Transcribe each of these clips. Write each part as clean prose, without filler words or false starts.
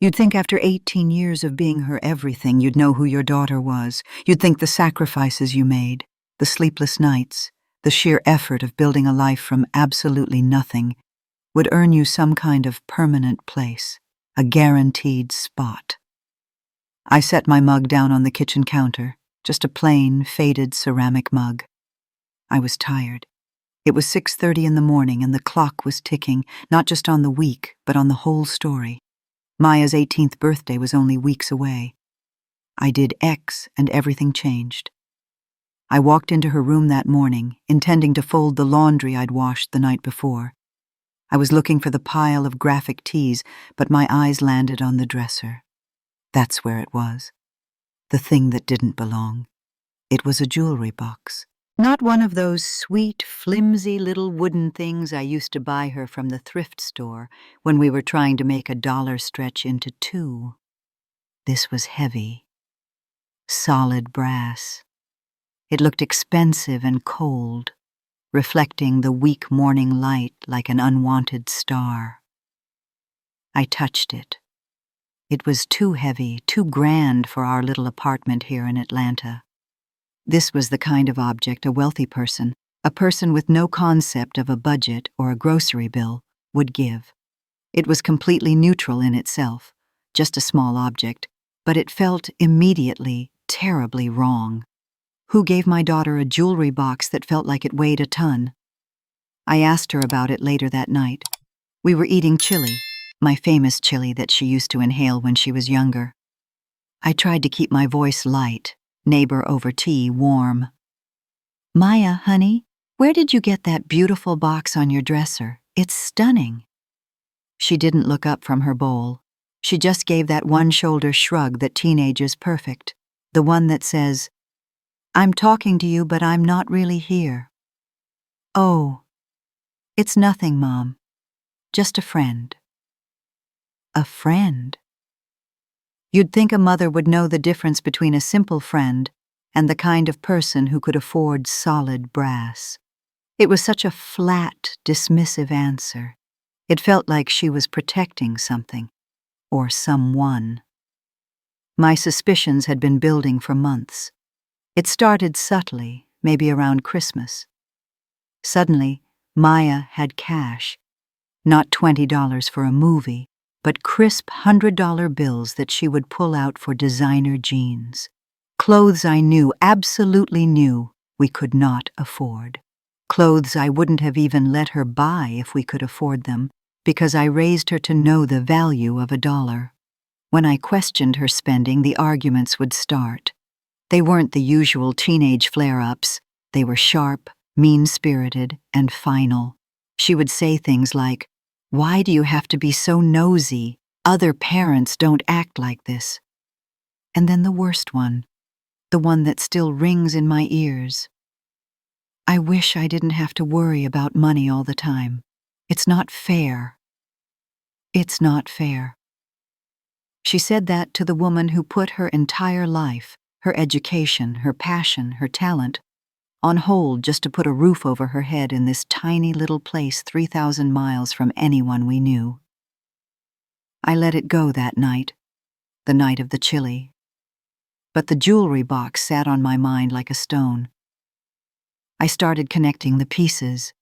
You'd think after 18 years of being her everything, you'd know who your daughter was. You'd think the sacrifices you made, the sleepless nights, the sheer effort of building a life from absolutely nothing would earn you some kind of permanent place, a guaranteed spot. I set my mug down on the kitchen counter, just a plain, faded ceramic mug. I was tired. It was 6:30 in the morning and the clock was ticking, not just on the week, but on the whole story. Maya's 18th birthday was only weeks away. I did X and everything changed. I walked into her room that morning, intending to fold the laundry I'd washed the night before. I was looking for the pile of graphic tees, but my eyes landed on the dresser. That's where it was. The thing that didn't belong. It was a jewelry box. Not one of those sweet, flimsy little wooden things I used to buy her from the thrift store when we were trying to make $1 stretch into $2. This was heavy. Solid brass. It looked expensive and cold, reflecting the weak morning light like an unwanted star. I touched it. It was too heavy, too grand for our little apartment here in Atlanta. This was the kind of object a wealthy person, a person with no concept of a budget or a grocery bill, would give. It was completely neutral in itself, just a small object, but it felt immediately terribly wrong. Who gave my daughter a jewelry box that felt like it weighed a ton? I asked her about it later that night. We were eating chili, my famous chili that she used to inhale when she was younger. I tried to keep my voice light, neighbor over tea warm. "Maya, honey, where did you get that beautiful box on your dresser? It's stunning." She didn't look up from her bowl. She just gave that one-shoulder shrug that teenage is perfect, the one that says, "I'm talking to you, but I'm not really here." "Oh, it's nothing, Mom. Just a friend." A friend? You'd think a mother would know the difference between a simple friend and the kind of person who could afford solid brass. It was such a flat, dismissive answer. It felt like she was protecting something, or someone. My suspicions had been building for months. It started subtly, maybe around Christmas. Suddenly, Maya had cash. Not $20 for a movie, but crisp $100 bills that she would pull out for designer jeans. Clothes I knew, absolutely knew, we could not afford. Clothes I wouldn't have even let her buy if we could afford them, because I raised her to know the value of $1. When I questioned her spending, the arguments would start. They weren't the usual teenage flare-ups. They were sharp, mean-spirited, and final. She would say things like, "Why do you have to be so nosy? Other parents don't act like this." And then the worst one, the one that still rings in my ears. "I wish I didn't have to worry about money all the time. It's not fair. It's not fair." She said that to the woman who put her entire life, her education, her passion, her talent, on hold just to put a roof over her head in this tiny little place 3,000 miles from anyone we knew. I let it go that night, the night of the chili. But the jewelry box sat on my mind like a stone. I started connecting the pieces,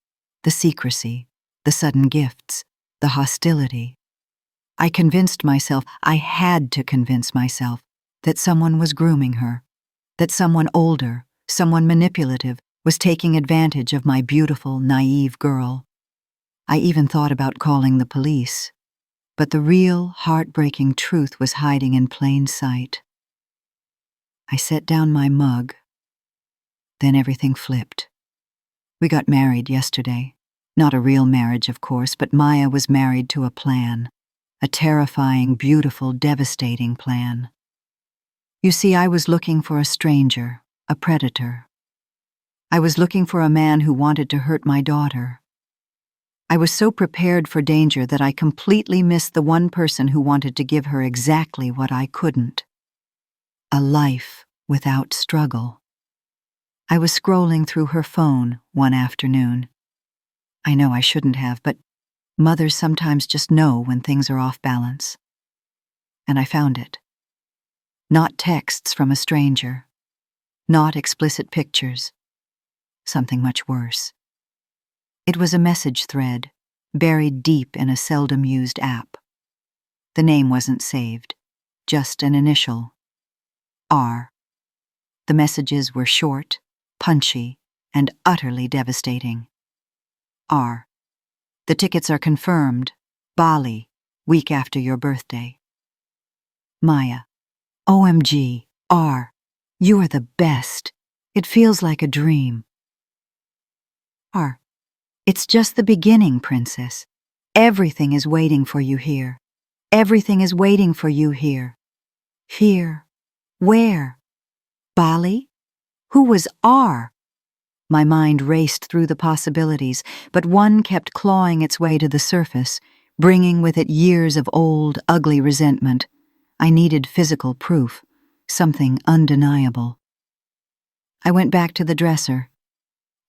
the secrecy, the sudden gifts, the hostility. I convinced myself, I had to convince myself, that someone was grooming her, that someone older, someone manipulative, was taking advantage of my beautiful, naive girl. I even thought about calling the police, but the real, heartbreaking truth was hiding in plain sight. I set down my mug. Then everything flipped. We got married yesterday. Not a real marriage, of course, but Maya was married to a plan. A terrifying, beautiful, devastating plan. You see, I was looking for a stranger, a predator. I was looking for a man who wanted to hurt my daughter. I was so prepared for danger that I completely missed the one person who wanted to give her exactly what I couldn't. A life without struggle. I was scrolling through her phone one afternoon. I know I shouldn't have, but mothers sometimes just know when things are off balance. and I found it. Not texts from a stranger, not explicit pictures, something much worse. It was a message thread, buried deep in a seldom-used app. The name wasn't saved, just an initial, R. The messages were short, punchy, and utterly devastating. R. The tickets are confirmed. Bali, week after your birthday. Maya. OMG, R. You are the best. It feels like a dream. R. It's just the beginning, Princess. Everything is waiting for you here. Everything is waiting for you here. Here. Where? Bali? Who was R? My mind raced through the possibilities, but one kept clawing its way to the surface, bringing with it years of old, ugly resentment. I needed physical proof, something undeniable. I went back to the dresser.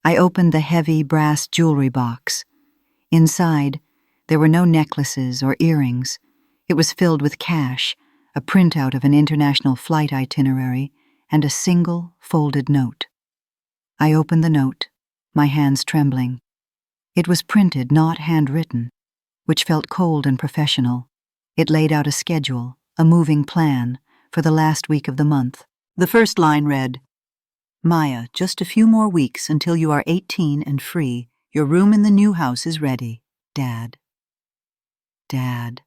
I opened the heavy brass jewelry box. Inside, there were no necklaces or earrings. It was filled with cash, a printout of an international flight itinerary, and a single folded note. I opened the note, my hands trembling. It was printed, not handwritten, which felt cold and professional. It laid out a schedule, a moving plan, for the last week of the month. The first line read, Maya, just a few more weeks until you are 18 and free. Your room in the new house is ready. Dad. Dad.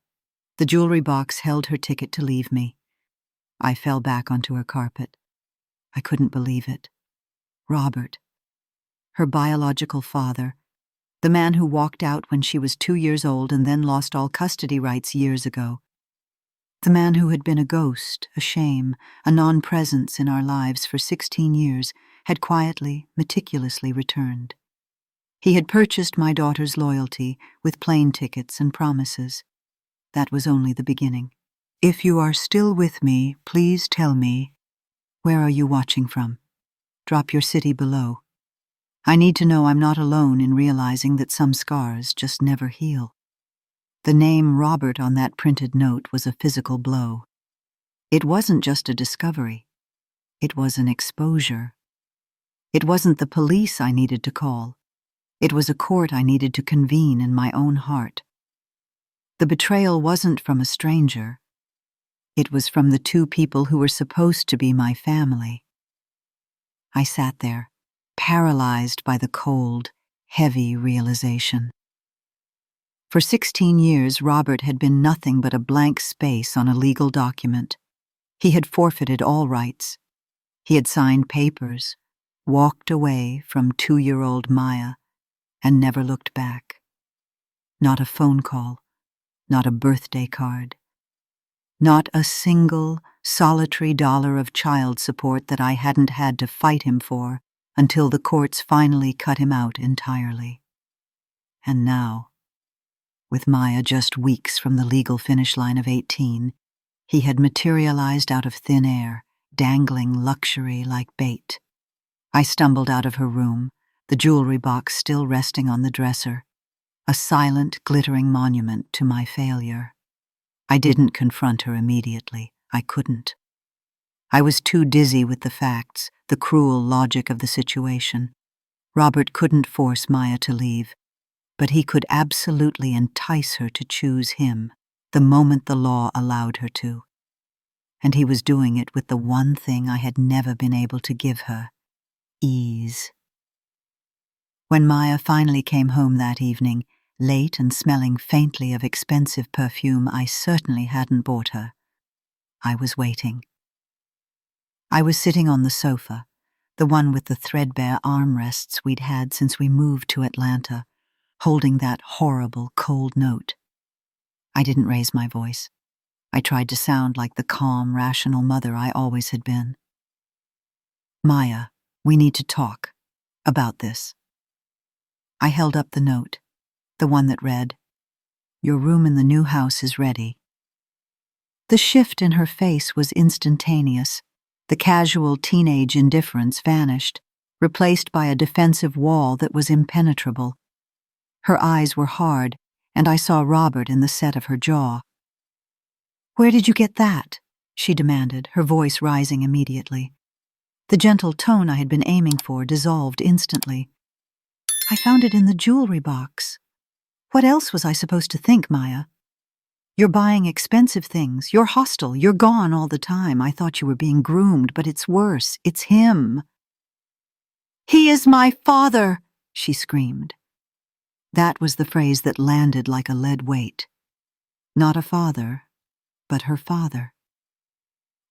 The jewelry box held her ticket to leave me. I fell back onto her carpet. I couldn't believe it. Robert. Her biological father. The man who walked out when she was 2 years old and then lost all custody rights years ago. The man who had been a ghost, a shame, a non-presence in our lives for 16 years, had quietly, meticulously returned. He had purchased my daughter's loyalty with plane tickets and promises. That was only the beginning. If you are still with me, please tell me, where are you watching from? Drop your city below. I need to know I'm not alone in realizing that some scars just never heal. The name Robert on that printed note was a physical blow. It wasn't just a discovery. It was an exposure. It wasn't the police I needed to call. It was a court I needed to convene in my own heart. The betrayal wasn't from a stranger. It was from the two people who were supposed to be my family. I sat there, paralyzed by the cold, heavy realization. For 16 years, Robert had been nothing but a blank space on a legal document. He had forfeited all rights. He had signed papers, walked away from 2-year-old Maya, and never looked back. Not a phone call, not a birthday card. Not a single, solitary dollar of child support that I hadn't had to fight him for until the courts finally cut him out entirely. And now, with Maya just weeks from the legal finish line of 18, he had materialized out of thin air, dangling luxury like bait. I stumbled out of her room, the jewelry box still resting on the dresser, a silent, glittering monument to my failure. I didn't confront her immediately. I couldn't. I was too dizzy with the facts, the cruel logic of the situation. Robert couldn't force Maya to leave, but he could absolutely entice her to choose him the moment the law allowed her to. And he was doing it with the one thing I had never been able to give her: ease. When Maya finally came home that evening, late and smelling faintly of expensive perfume I certainly hadn't bought her, I was waiting. I was sitting on the sofa, the one with the threadbare armrests we'd had since we moved to Atlanta, holding that horrible, cold note. I didn't raise my voice. I tried to sound like the calm, rational mother I always had been. Maya, we need to talk about this. I held up the note, the one that read, Your room in the new house is ready. The shift in her face was instantaneous. The casual teenage indifference vanished, replaced by a defensive wall that was impenetrable. Her eyes were hard, and I saw Robert in the set of her jaw. "Where did you get that?" she demanded, her voice rising immediately. The gentle tone I had been aiming for dissolved instantly. "I found it in the jewelry box. What else was I supposed to think, Maya? You're buying expensive things. You're hostile. You're gone all the time. I thought you were being groomed, but it's worse. It's him." "He is my father!" she screamed. That was the phrase that landed like a lead weight. Not a father, but her father.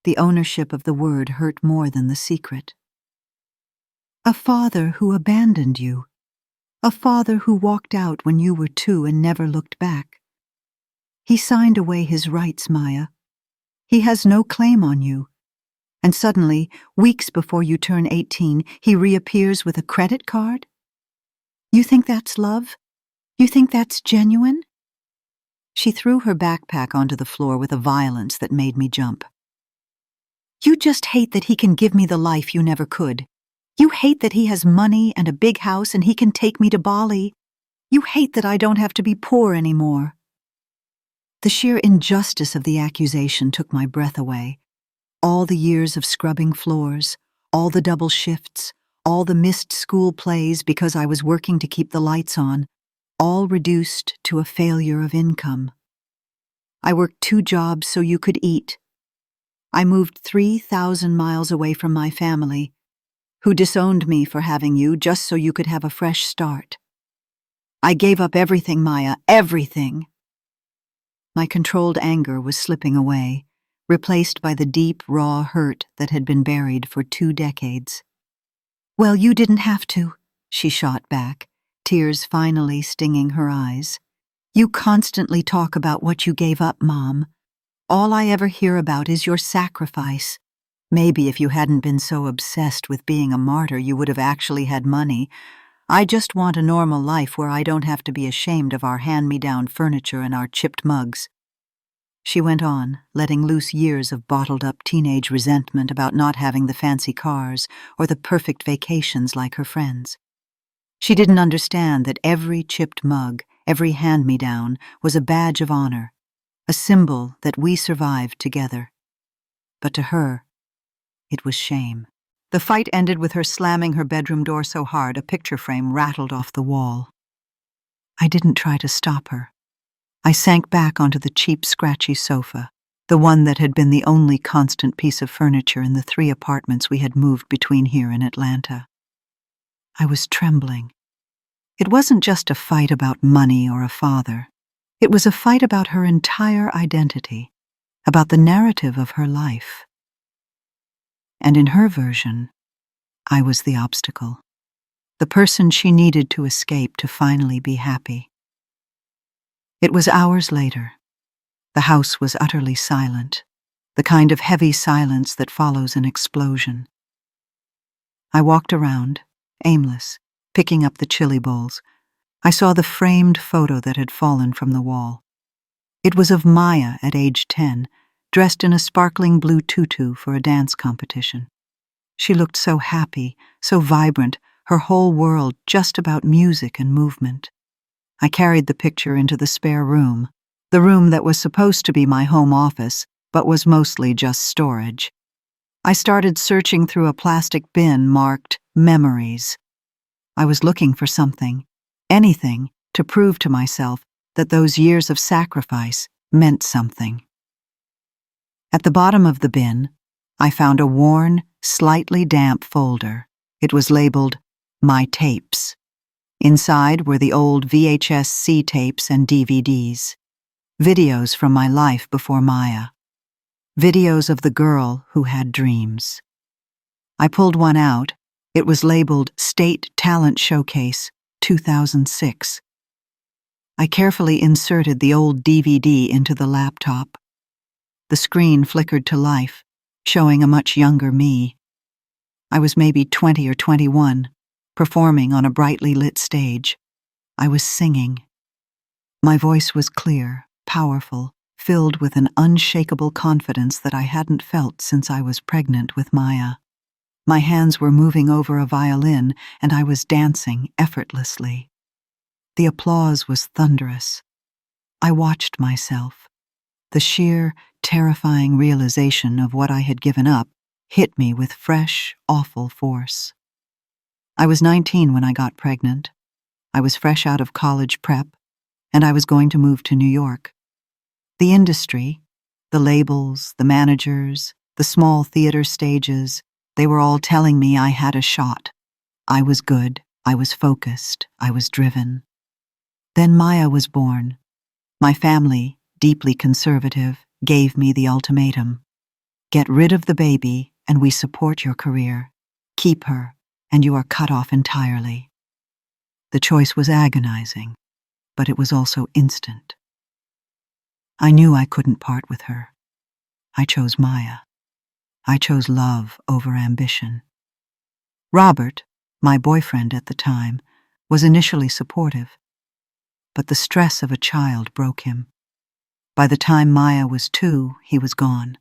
The ownership of the word hurt more than the secret. A father who abandoned you. A father who walked out when you were 2 and never looked back. He signed away his rights, Maya. He has no claim on you. And suddenly, weeks before you turn 18, he reappears with a credit card? You think that's love? You think that's genuine? She threw her backpack onto the floor with a violence that made me jump. You just hate that he can give me the life you never could. You hate that he has money and a big house and he can take me to Bali. You hate that I don't have to be poor anymore. The sheer injustice of the accusation took my breath away. All the years of scrubbing floors, all the double shifts, all the missed school plays because I was working to keep the lights on, all reduced to a failure of income. I worked 2 jobs so you could eat. I moved 3,000 miles away from my family, who disowned me for having you just so you could have a fresh start. I gave up everything, Maya, everything. My controlled anger was slipping away, replaced by the deep, raw hurt that had been buried for 2 decades. Well, you didn't have to, she shot back, tears finally stinging her eyes. You constantly talk about what you gave up, Mom. All I ever hear about is your sacrifice. Maybe if you hadn't been so obsessed with being a martyr, you would have actually had money. I just want a normal life where I don't have to be ashamed of our hand-me-down furniture and our chipped mugs. She went on, letting loose years of bottled-up teenage resentment about not having the fancy cars or the perfect vacations like her friends. She didn't understand that every chipped mug, every hand-me-down, was a badge of honor, a symbol that we survived together. But to her, it was shame. The fight ended with her slamming her bedroom door so hard a picture frame rattled off the wall. I didn't try to stop her. I sank back onto the cheap, scratchy sofa, the one that had been the only constant piece of furniture in the 3 apartments we had moved between here and Atlanta. I was trembling. It wasn't just a fight about money or a father. It was a fight about her entire identity, about the narrative of her life. And in her version, I was the obstacle, the person she needed to escape to finally be happy. It was hours later. The house was utterly silent, the kind of heavy silence that follows an explosion. I walked around, aimless, picking up the chili bowls. I saw the framed photo that had fallen from the wall. It was of Maya at age 10, dressed in a sparkling blue tutu for a dance competition. She looked so happy, so vibrant, her whole world just about music and movement. I carried the picture into the spare room, the room that was supposed to be my home office, but was mostly just storage. I started searching through a plastic bin marked Memories. I was looking for something, anything, to prove to myself that those years of sacrifice meant something. At the bottom of the bin, I found a worn, slightly damp folder. It was labeled, My Tapes. Inside were the old VHS C tapes and DVDs. Videos from my life before Maya. Videos of the girl who had dreams. I pulled one out. It was labeled State Talent Showcase 2006. I carefully inserted the old DVD into the laptop. The screen flickered to life, showing a much younger me. I was maybe 20 or 21, performing on a brightly lit stage. I was singing. My voice was clear, powerful, filled with an unshakable confidence that I hadn't felt since I was pregnant with Maya. My hands were moving over a violin, and I was dancing effortlessly. The applause was thunderous. I watched myself. The sheer, terrifying realization of what I had given up hit me with fresh, awful force. I was 19 when I got pregnant. I was fresh out of college prep, and I was going to move to New York. The industry, the labels, the managers, the small theater stages, they were all telling me I had a shot. I was good, I was focused, I was driven. Then Maya was born. My family, deeply conservative, gave me the ultimatum. Get rid of the baby, and we support your career. Keep her, and you are cut off entirely. The choice was agonizing, but it was also instant. I knew I couldn't part with her. I chose Maya. I chose love over ambition. Robert, my boyfriend at the time, was initially supportive, but the stress of a child broke him. By the time Maya was 2, he was gone.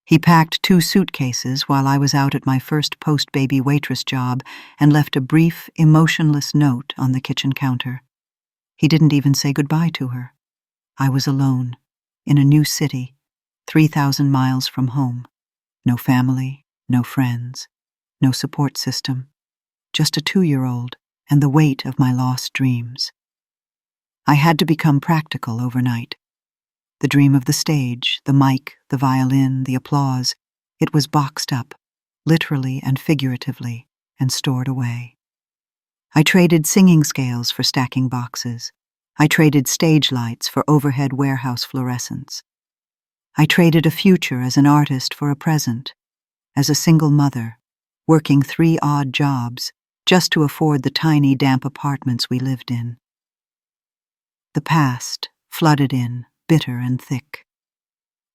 He packed 2 suitcases while I was out at my first post-baby waitress job and left a brief, emotionless note on the kitchen counter. He didn't even say goodbye to her. I was alone, in a new city, 3,000 miles from home. No family, no friends, no support system. Just a 2-year-old and the weight of my lost dreams. I had to become practical overnight. The dream of the stage, the mic, the violin, the applause, it was boxed up, literally and figuratively, and stored away. I traded singing scales for stacking boxes. I traded stage lights for overhead warehouse fluorescents. I traded a future as an artist for a present, as a single mother, working 3 odd jobs just to afford the tiny, damp apartments we lived in. The past flooded in, bitter and thick.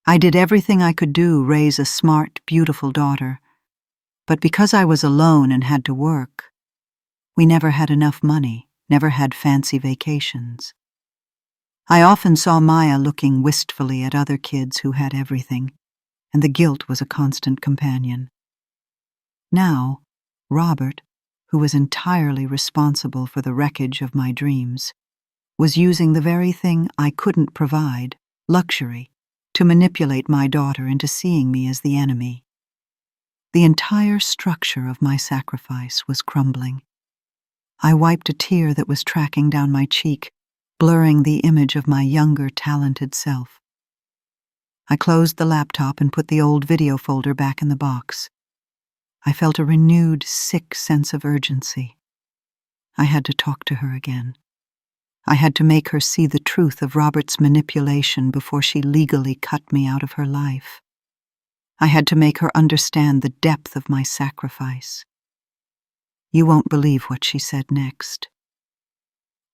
I did everything I could do, raise a smart, beautiful daughter, but because I was alone and had to work, we never had enough money, never had fancy vacations. I often saw Maya looking wistfully at other kids who had everything, and the guilt was a constant companion. Now, Robert, who was entirely responsible for the wreckage of my dreams, was using the very thing I couldn't provide, luxury, to manipulate my daughter into seeing me as the enemy. The entire structure of my sacrifice was crumbling. I wiped a tear that was tracking down my cheek, blurring the image of my younger, talented self. I closed the laptop and put the old video folder back in the box. I felt a renewed, sick sense of urgency. I had to talk to her again. I had to make her see the truth of Robert's manipulation before she legally cut me out of her life. I had to make her understand the depth of my sacrifice. You won't believe what she said next.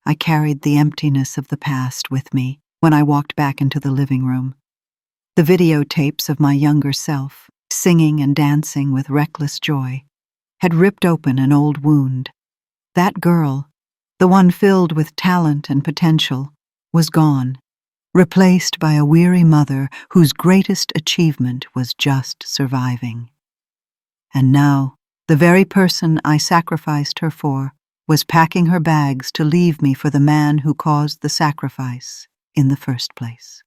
I carried the emptiness of the past with me when I walked back into the living room. The videotapes of my younger self, singing and dancing with reckless joy, had ripped open an old wound. That girl, the one filled with talent and potential, was gone, replaced by a weary mother whose greatest achievement was just surviving. And now, the very person I sacrificed her for was packing her bags to leave me for the man who caused the sacrifice in the first place.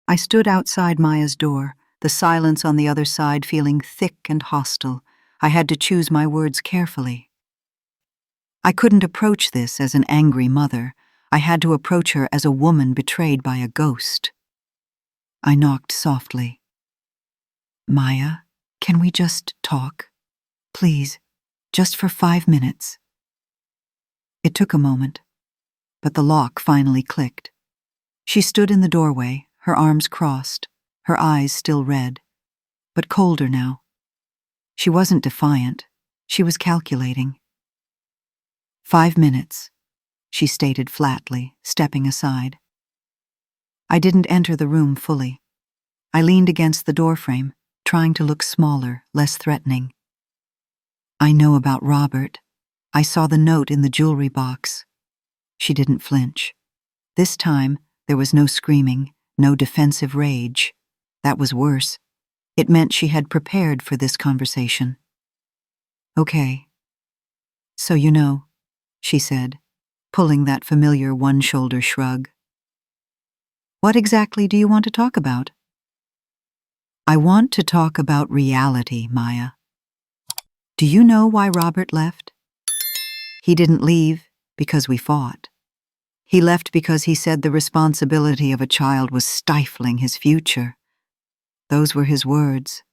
I stood outside Maya's door, the silence on the other side feeling thick and hostile. I had to choose my words carefully. I couldn't approach this as an angry mother. I had to approach her as a woman betrayed by a ghost. I knocked softly. Maya, can we just talk? Please, just for 5 minutes. It took a moment, but the lock finally clicked. She stood in the doorway, her arms crossed, her eyes still red, but colder now. She wasn't defiant, she was calculating. 5 minutes, she stated flatly, stepping aside. I didn't enter the room fully. I leaned against the doorframe, trying to look smaller, less threatening. I know about Robert. I saw the note in the jewelry box. She didn't flinch. This time, there was no screaming, no defensive rage. That was worse. It meant she had prepared for this conversation. Okay. So you know, she said, pulling that familiar one-shoulder shrug. What exactly do you want to talk about? I want to talk about reality, Maya. Do you know why Robert left? He didn't leave because we fought. He left because he said the responsibility of a child was stifling his future. Those were his words.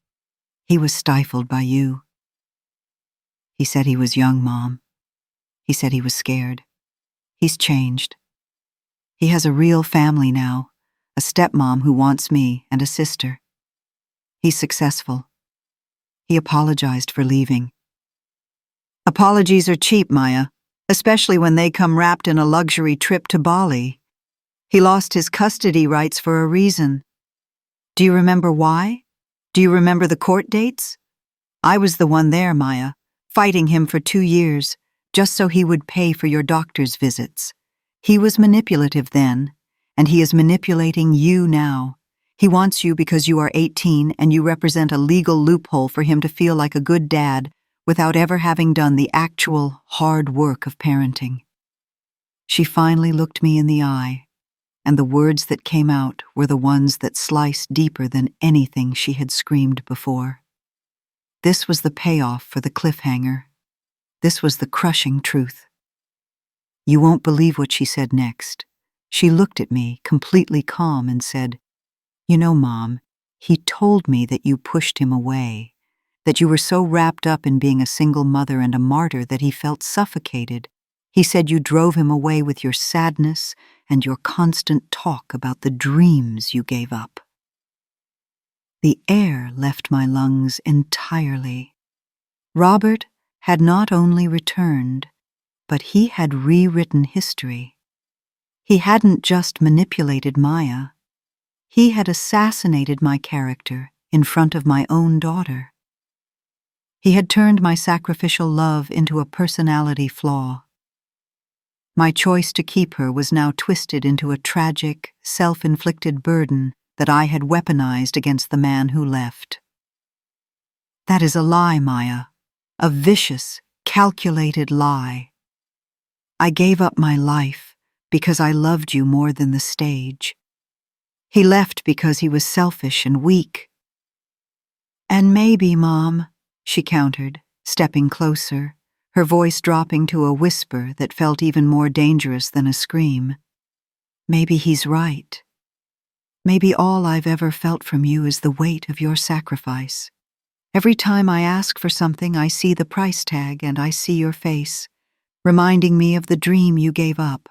He was stifled by you. He said he was young, Mom. He said he was scared. He's changed. He has a real family now, a stepmom who wants me and a sister. He's successful. He apologized for leaving. Apologies are cheap, Maya, especially when they come wrapped in a luxury trip to Bali. He lost his custody rights for a reason. Do you remember why? Do you remember the court dates? I was the one there, Maya, fighting him for 2 years, just so he would pay for your doctor's visits. He was manipulative then, and he is manipulating you now. He wants you because you are 18 and you represent a legal loophole for him to feel like a good dad without ever having done the actual hard work of parenting. She finally looked me in the eye, and the words that came out were the ones that sliced deeper than anything she had screamed before. This was the payoff for the cliffhanger. This was the crushing truth. You won't believe what she said next. She looked at me, completely calm, and said, "You know, Mom, he told me that you pushed him away, that you were so wrapped up in being a single mother and a martyr that he felt suffocated. He said you drove him away with your sadness and your constant talk about the dreams you gave up." The air left my lungs entirely. Robert had not only returned, but he had rewritten history. He hadn't just manipulated Maya. He had assassinated my character in front of my own daughter. He had turned my sacrificial love into a personality flaw. My choice to keep her was now twisted into a tragic, self-inflicted burden that I had weaponized against the man who left. That is a lie, Maya, a vicious, calculated lie. I gave up my life because I loved you more than the stage. He left because he was selfish and weak. And maybe, Mom, she countered, stepping closer, her voice dropping to a whisper that felt even more dangerous than a scream. Maybe he's right. Maybe all I've ever felt from you is the weight of your sacrifice. Every time I ask for something, I see the price tag and I see your face, reminding me of the dream you gave up.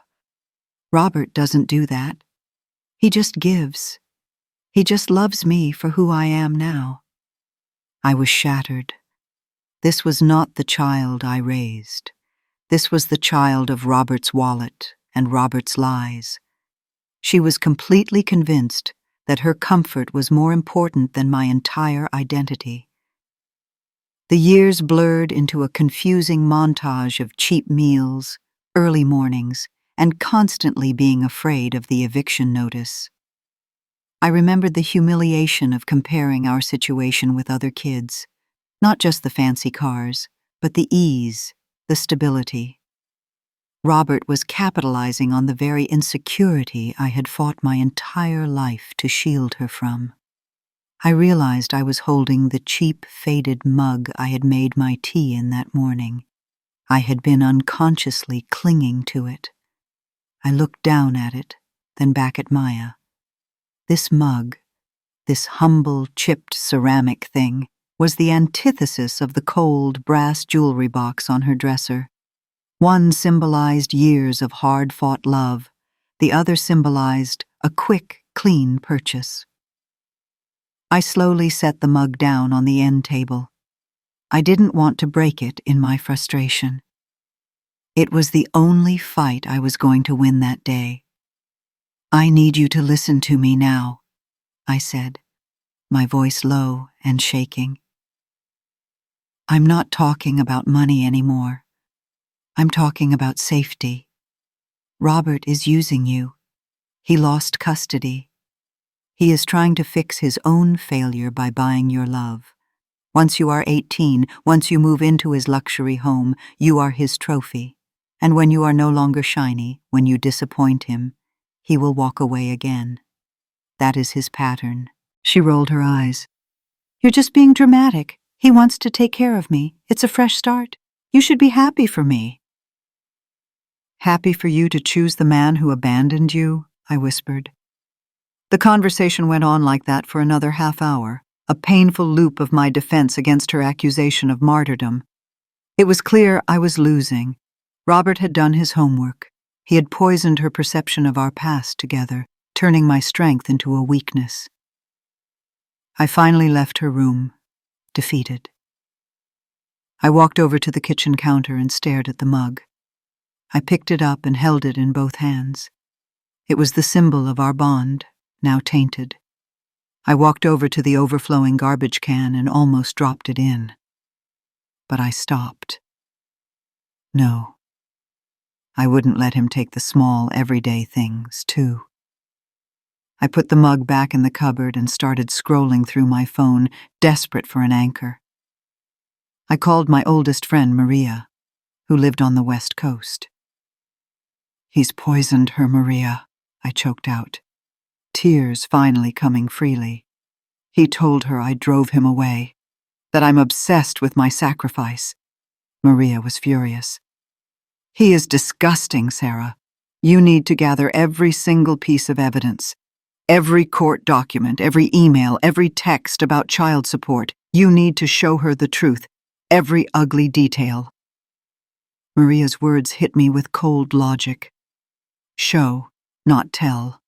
Robert doesn't do that. He just gives. He just loves me for who I am now. I was shattered. This was not the child I raised. This was the child of Robert's wallet and Robert's lies. She was completely convinced that her comfort was more important than my entire identity. The years blurred into a confusing montage of cheap meals, early mornings, and constantly being afraid of the eviction notice. I remembered the humiliation of comparing our situation with other kids, not just the fancy cars, but the ease, the stability. Robert was capitalizing on the very insecurity I had fought my entire life to shield her from. I realized I was holding the cheap, faded mug I had made my tea in that morning. I had been unconsciously clinging to it. I looked down at it, then back at Maya. This mug, this humble, chipped ceramic thing, was the antithesis of the cold, brass jewelry box on her dresser. One symbolized years of hard-fought love, the other symbolized a quick, clean purchase. I slowly set the mug down on the end table. I didn't want to break it in my frustration. It was the only fight I was going to win that day. "I need you to listen to me now," I said, my voice low and shaking. "I'm not talking about money anymore. I'm talking about safety. Robert is using you. He lost custody. He is trying to fix his own failure by buying your love. Once you are 18, once you move into his luxury home, you are his trophy. And when you are no longer shiny, when you disappoint him, he will walk away again. That is his pattern." She rolled her eyes. You're just being dramatic. He wants to take care of me. It's a fresh start. You should be happy for me." "Happy for you to choose the man who abandoned you?" I whispered. The conversation went on like that for another half-hour, a painful loop of my defense against her accusation of martyrdom. It was clear I was losing. Robert had done his homework. He had poisoned her perception of our past together, turning my strength into a weakness. I finally left her room, defeated. I walked over to the kitchen counter and stared at the mug. I picked it up and held it in both hands. It was the symbol of our bond, now tainted. I walked over to the overflowing garbage can and almost dropped it in. But I stopped. No. I wouldn't let him take the small, everyday things, too. I put the mug back in the cupboard and started scrolling through my phone, desperate for an anchor. I called my oldest friend, Maria, who lived on the West Coast. "He's poisoned her, Maria," I choked out, tears finally coming freely. "He told her I drove him away, that I'm obsessed with my sacrifice." Maria was furious. "He is disgusting, Sarah. You need to gather every single piece of evidence. Every court document, every email, every text about child support. You need to show her the truth, every ugly detail." Maria's words hit me with cold logic. Show, not tell.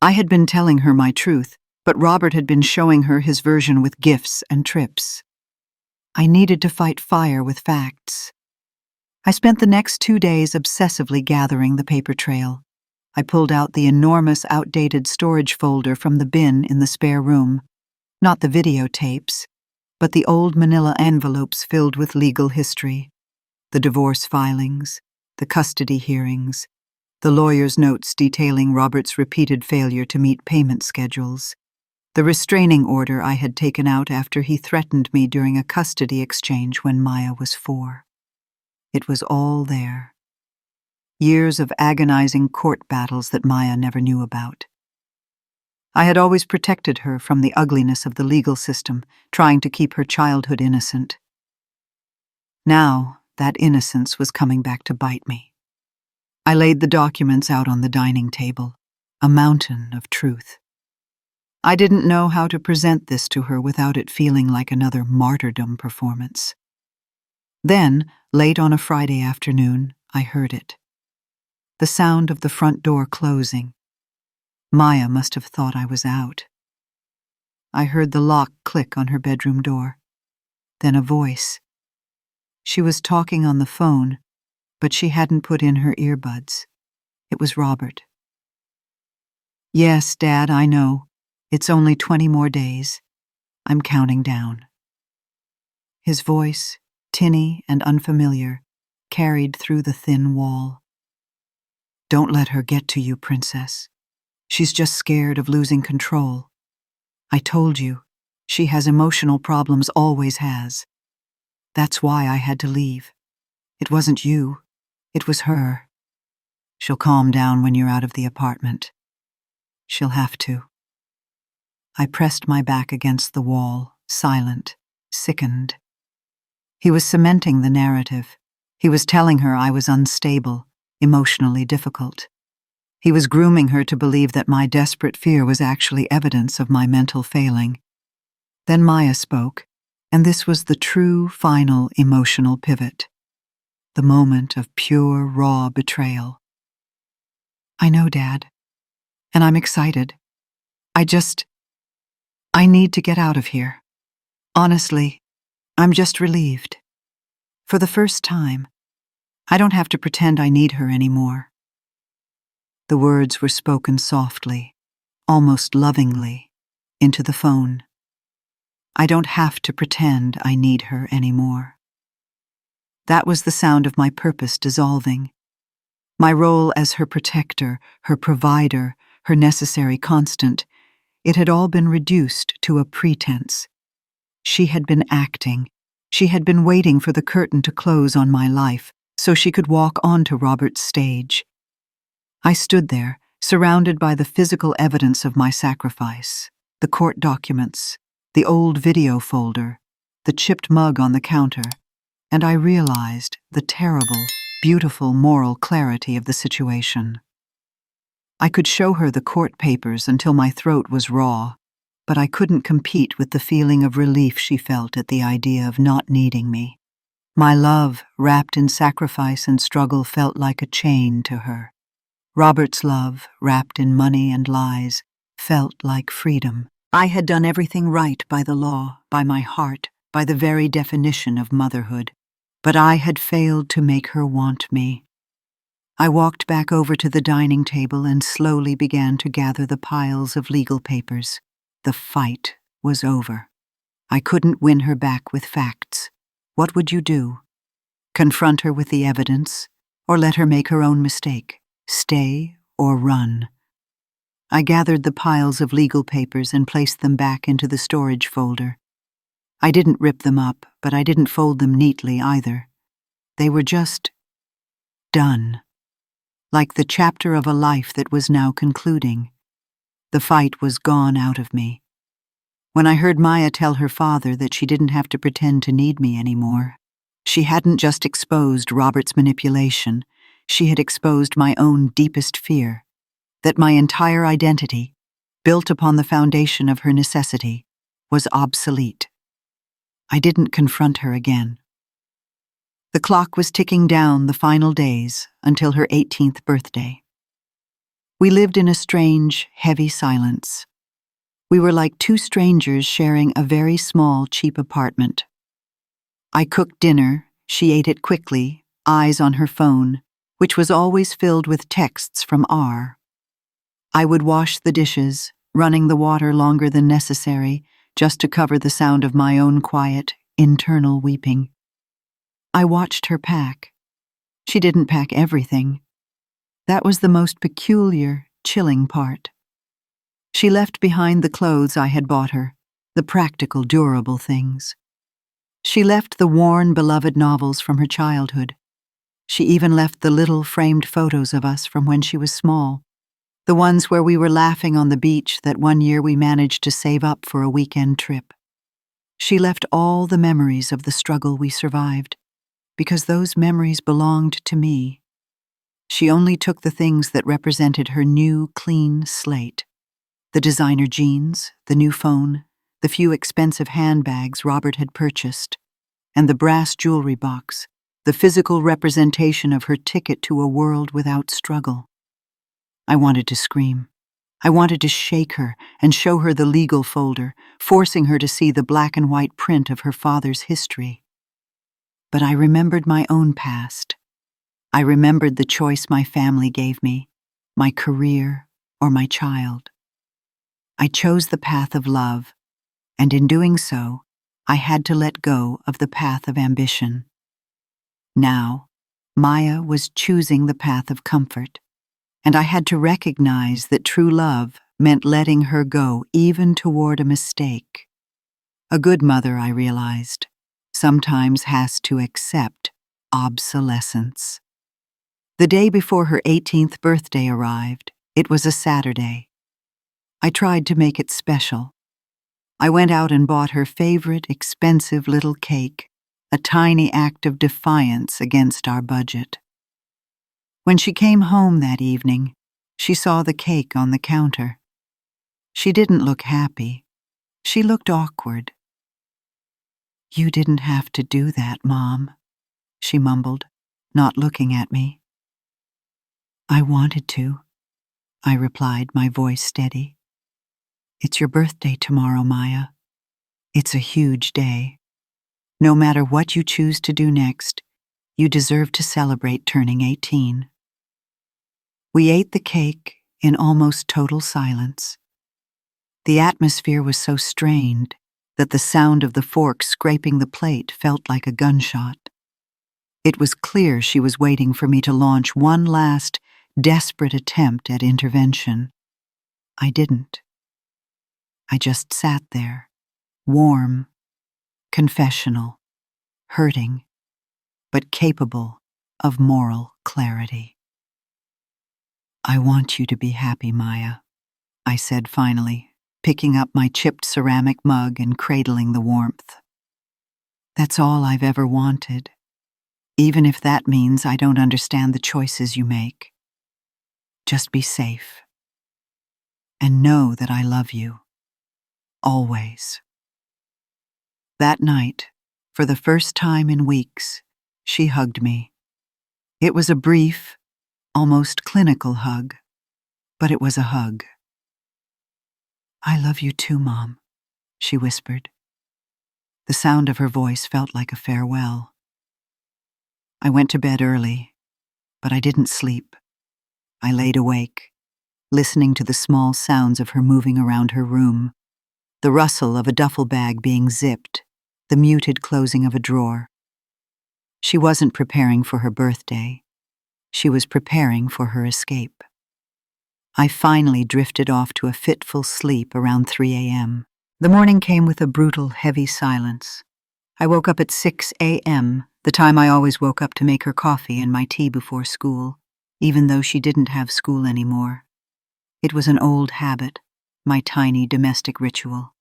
I had been telling her my truth, but Robert had been showing her his version with gifts and trips. I needed to fight fire with facts. I spent the next 2 days obsessively gathering the paper trail. I pulled out the enormous outdated storage folder from the bin in the spare room. Not the videotapes, but the old manila envelopes filled with legal history. The divorce filings, the custody hearings, the lawyer's notes detailing Robert's repeated failure to meet payment schedules, the restraining order I had taken out after he threatened me during a custody exchange when Maya was 4. It was all there. Years of agonizing court battles that Maya never knew about. I had always protected her from the ugliness of the legal system, trying to keep her childhood innocent. Now, that innocence was coming back to bite me. I laid the documents out on the dining table, a mountain of truth. I didn't know how to present this to her without it feeling like another martyrdom performance. Then, late on a Friday afternoon, I heard it. The sound of the front door closing. Maya must have thought I was out. I heard the lock click on her bedroom door. Then a voice. She was talking on the phone, but she hadn't put in her earbuds. It was Robert. "Yes, Dad, I know. It's only 20 more days. I'm counting down." His voice, tinny and unfamiliar, carried through the thin wall. "Don't let her get to you, Princess. She's just scared of losing control. I told you, she has emotional problems, always has. That's why I had to leave. It wasn't you, it was her. She'll calm down when you're out of the apartment. She'll have to." I pressed my back against the wall, silent, sickened. He was cementing the narrative. He was telling her I was unstable, emotionally difficult. He was grooming her to believe that my desperate fear was actually evidence of my mental failing. Then Maya spoke, and this was the true, final emotional pivot. The moment of pure, raw betrayal. "I know, Dad, and I'm excited. I need to get out of here. Honestly, I'm just relieved. For the first time, I don't have to pretend I need her anymore." The words were spoken softly, almost lovingly, into the phone. I don't have to pretend I need her anymore. That was the sound of my purpose dissolving. My role as her protector, her provider, her necessary constant, it had all been reduced to a pretense. She had been acting. She had been waiting for the curtain to close on my life so she could walk onto Robert's stage. I stood there, surrounded by the physical evidence of my sacrifice, the court documents, the old video folder, the chipped mug on the counter, and I realized the terrible, beautiful moral clarity of the situation. I could show her the court papers until my throat was raw, but I couldn't compete with the feeling of relief she felt at the idea of not needing me. My love, wrapped in sacrifice and struggle, felt like a chain to her. Robert's love, wrapped in money and lies, felt like freedom. I had done everything right by the law, by my heart, by the very definition of motherhood, but I had failed to make her want me. I walked back over to the dining table and slowly began to gather the piles of legal papers. The fight was over. I couldn't win her back with facts. What would you do? Confront her with the evidence, or let her make her own mistake? Stay or run? I gathered the piles of legal papers and placed them back into the storage folder. I didn't rip them up, but I didn't fold them neatly either. They were just done. Like the chapter of a life that was now concluding. The fight was gone out of me. When I heard Maya tell her father that she didn't have to pretend to need me anymore, she hadn't just exposed Robert's manipulation, she had exposed my own deepest fear, that my entire identity, built upon the foundation of her necessity, was obsolete. I didn't confront her again. The clock was ticking down the final days until her 18th birthday. We lived in a strange, heavy silence. We were like two strangers sharing a very small, cheap apartment. I cooked dinner, she ate it quickly, eyes on her phone, which was always filled with texts from R. I would wash the dishes, running the water longer than necessary, just to cover the sound of my own quiet, internal weeping. I watched her pack. She didn't pack everything. That was the most peculiar, chilling part. She left behind the clothes I had bought her, the practical, durable things. She left the worn, beloved novels from her childhood. She even left the little framed photos of us from when she was small, the ones where we were laughing on the beach that one year we managed to save up for a weekend trip. She left all the memories of the struggle we survived, because those memories belonged to me. She only took the things that represented her new, clean slate. The designer jeans, the new phone, the few expensive handbags Robert had purchased, and the brass jewelry box, the physical representation of her ticket to a world without struggle. I wanted to scream. I wanted to shake her and show her the legal folder, forcing her to see the black and white print of her father's history. But I remembered my own past. I remembered the choice my family gave me, my career or my child. I chose the path of love, and in doing so, I had to let go of the path of ambition. Now, Maya was choosing the path of comfort, and I had to recognize that true love meant letting her go even toward a mistake. A good mother, I realized, sometimes has to accept obsolescence. The day before her 18th birthday arrived, it was a Saturday. I tried to make it special. I went out and bought her favorite expensive little cake, a tiny act of defiance against our budget. When she came home that evening, she saw the cake on the counter. She didn't look happy. She looked awkward. "You didn't have to do that, Mom," she mumbled, not looking at me. "I wanted to," I replied, my voice steady. "It's your birthday tomorrow, Maya. It's a huge day. No matter what you choose to do next, you deserve to celebrate turning 18. We ate the cake in almost total silence. The atmosphere was so strained that the sound of the fork scraping the plate felt like a gunshot. It was clear she was waiting for me to launch one last, desperate attempt at intervention. I didn't. I just sat there, warm, confessional, hurting, but capable of moral clarity. "I want you to be happy, Maya," I said finally, picking up my chipped ceramic mug and cradling the warmth. That's all I've ever wanted, even if that means I don't understand the choices you make. Just be safe. And know that I love you. Always. That night, for the first time in weeks, she hugged me. It was a brief, almost clinical hug, but it was a hug. "I love you too, Mom," she whispered. The sound of her voice felt like a farewell. I went to bed early, but I didn't sleep. I laid awake, listening to the small sounds of her moving around her room, the rustle of a duffel bag being zipped, the muted closing of a drawer. She wasn't preparing for her birthday. She was preparing for her escape. I finally drifted off to a fitful sleep around 3 a.m. The morning came with a brutal, heavy silence. I woke up at 6 a.m., the time I always woke up to make her coffee and my tea before school, even though she didn't have school anymore. It was an old habit, my tiny domestic ritual.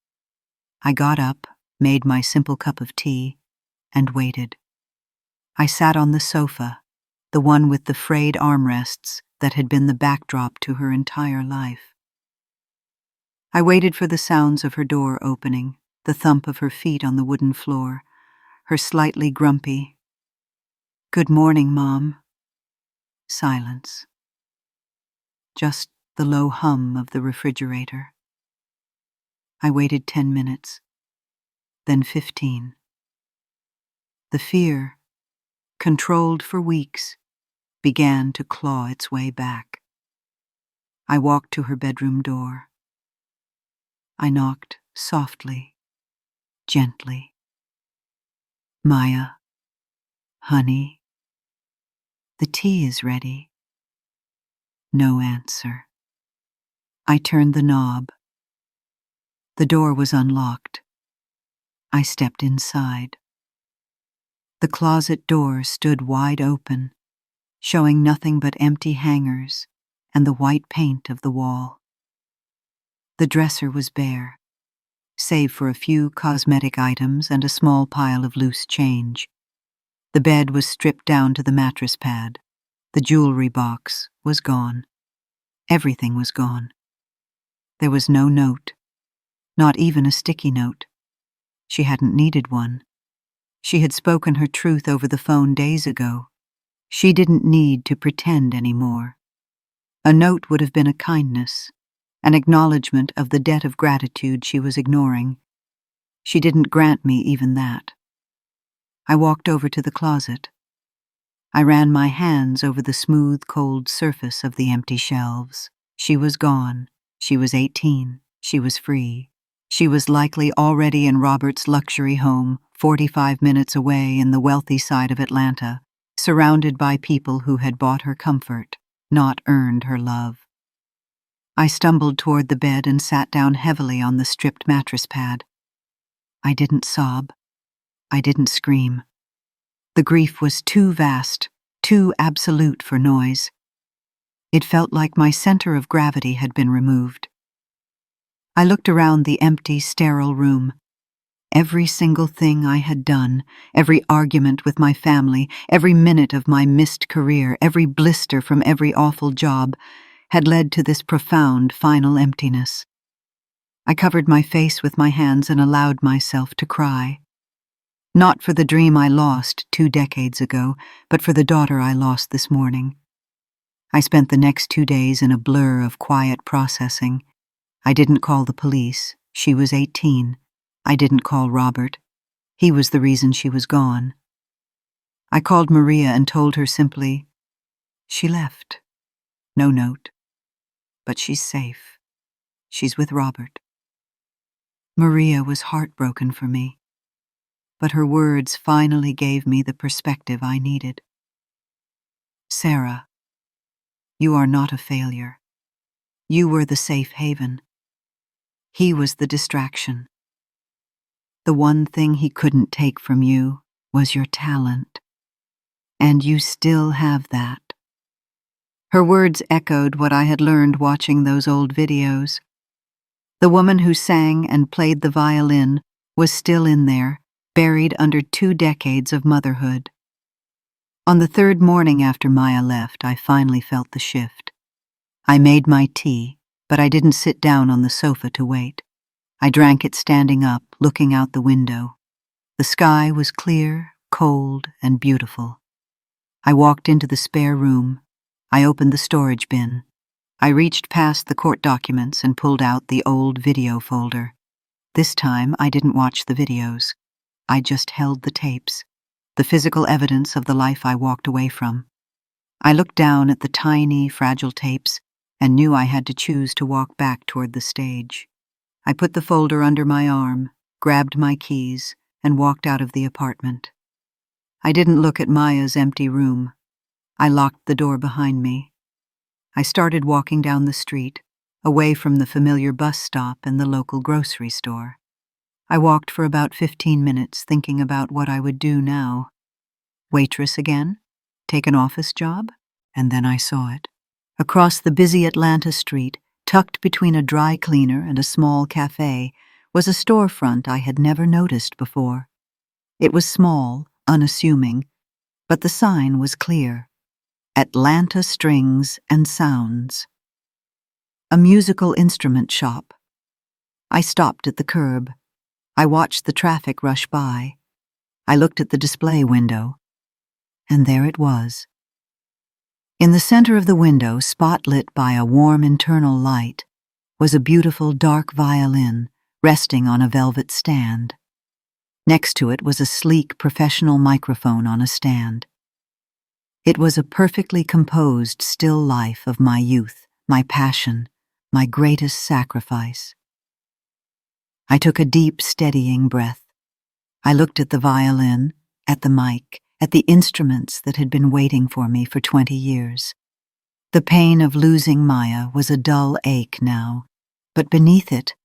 I got up, made my simple cup of tea, and waited. I sat on the sofa, the one with the frayed armrests that had been the backdrop to her entire life. I waited for the sounds of her door opening, the thump of her feet on the wooden floor, her slightly grumpy, "Good morning, Mom." Silence. Just the low hum of the refrigerator. I waited 10 minutes, then 15. The fear, controlled for weeks, began to claw its way back. I walked to her bedroom door. I knocked softly, gently. "Maya, honey, the tea is ready." No answer. I turned the knob. The door was unlocked. I stepped inside. The closet door stood wide open, showing nothing but empty hangers and the white paint of the wall. The dresser was bare, save for a few cosmetic items and a small pile of loose change. The bed was stripped down to the mattress pad. The jewelry box was gone. Everything was gone. There was no note, not even a sticky note. She hadn't needed one. She had spoken her truth over the phone days ago. She didn't need to pretend anymore. A note would have been a kindness, an acknowledgement of the debt of gratitude she was ignoring. She didn't grant me even that. I walked over to the closet. I ran my hands over the smooth, cold surface of the empty shelves. She was gone. She was 18. She was free. She was likely already in Robert's luxury home, 45 minutes away in the wealthy side of Atlanta, surrounded by people who had bought her comfort, not earned her love. I stumbled toward the bed and sat down heavily on the stripped mattress pad. I didn't sob. I didn't scream. The grief was too vast, too absolute for noise. It felt like my center of gravity had been removed. I looked around the empty, sterile room. Every single thing I had done, every argument with my family, every minute of my missed career, every blister from every awful job, had led to this profound final emptiness. I covered my face with my hands and allowed myself to cry. Not for the dream I lost 2 decades ago, but for the daughter I lost this morning. I spent the next 2 days in a blur of quiet processing. I didn't call the police. She was 18. I didn't call Robert. He was the reason she was gone. I called Maria and told her simply, "She left. No note. But she's safe. She's with Robert." Maria was heartbroken for me, but her words finally gave me the perspective I needed. "Sarah, you are not a failure. You were the safe haven. He was the distraction. The one thing he couldn't take from you was your talent. And you still have that." Her words echoed what I had learned watching those old videos. The woman who sang and played the violin was still in there, buried under 2 decades of motherhood. On the 3rd morning after Maya left, I finally felt the shift. I made my tea, but I didn't sit down on the sofa to wait. I drank it standing up, looking out the window. The sky was clear, cold, and beautiful. I walked into the spare room. I opened the storage bin. I reached past the court documents and pulled out the old video folder. This time, I didn't watch the videos. I just held the tapes, the physical evidence of the life I walked away from. I looked down at the tiny, fragile tapes and knew I had to choose to walk back toward the stage. I put the folder under my arm, grabbed my keys, and walked out of the apartment. I didn't look at Maya's empty room. I locked the door behind me. I started walking down the street, away from the familiar bus stop and the local grocery store. I walked for about 15 minutes, thinking about what I would do now. Waitress again? Take an office job? And then I saw it. Across the busy Atlanta street, tucked between a dry cleaner and a small cafe, was a storefront I had never noticed before. It was small, unassuming, but the sign was clear. Atlanta Strings and Sounds. A musical instrument shop. I stopped at the curb. I watched the traffic rush by. I looked at the display window, and there it was. In the center of the window, spotlit by a warm internal light, was a beautiful dark violin resting on a velvet stand. Next to it was a sleek professional microphone on a stand. It was a perfectly composed still life of my youth, my passion, my greatest sacrifice. I took a deep, steadying breath. I looked at the violin, at the mic, at the instruments that had been waiting for me for 20 years. The pain of losing Maya was a dull ache now, but beneath it,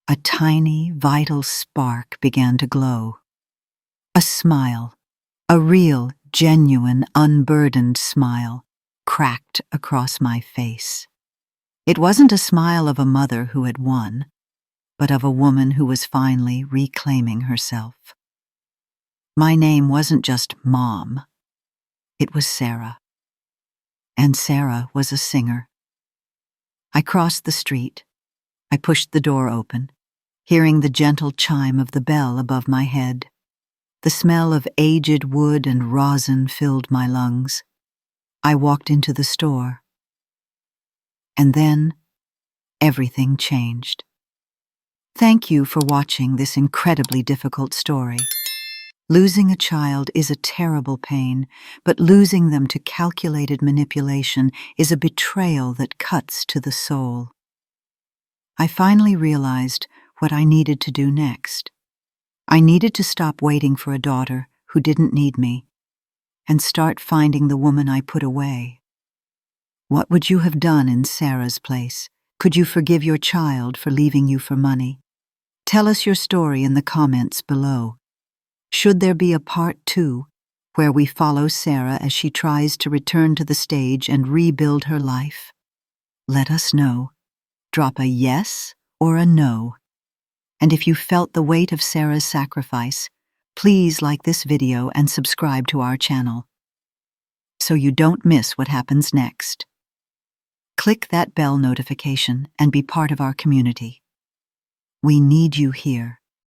a tiny, vital spark began to glow. A smile, a real, genuine, unburdened smile, cracked across my face. It wasn't a smile of a mother who had won, but of a woman who was finally reclaiming herself. My name wasn't just Mom. It was Sarah. And Sarah was a singer. I crossed the street. I pushed the door open, hearing the gentle chime of the bell above my head. The smell of aged wood and rosin filled my lungs. I walked into the store. And then, everything changed. Thank you for watching this incredibly difficult story. Losing a child is a terrible pain, but losing them to calculated manipulation is a betrayal that cuts to the soul. I finally realized what I needed to do next. I needed to stop waiting for a daughter who didn't need me and start finding the woman I put away. What would you have done in Sarah's place? Could you forgive your child for leaving you for money? Tell us your story in the comments below. Should there be a part 2 where we follow Sarah as she tries to return to the stage and rebuild her life? Let us know. Drop a yes or a no. And if you felt the weight of Sarah's sacrifice, please like this video and subscribe to our channel so you don't miss what happens next. Click that bell notification and be part of our community. We need you here.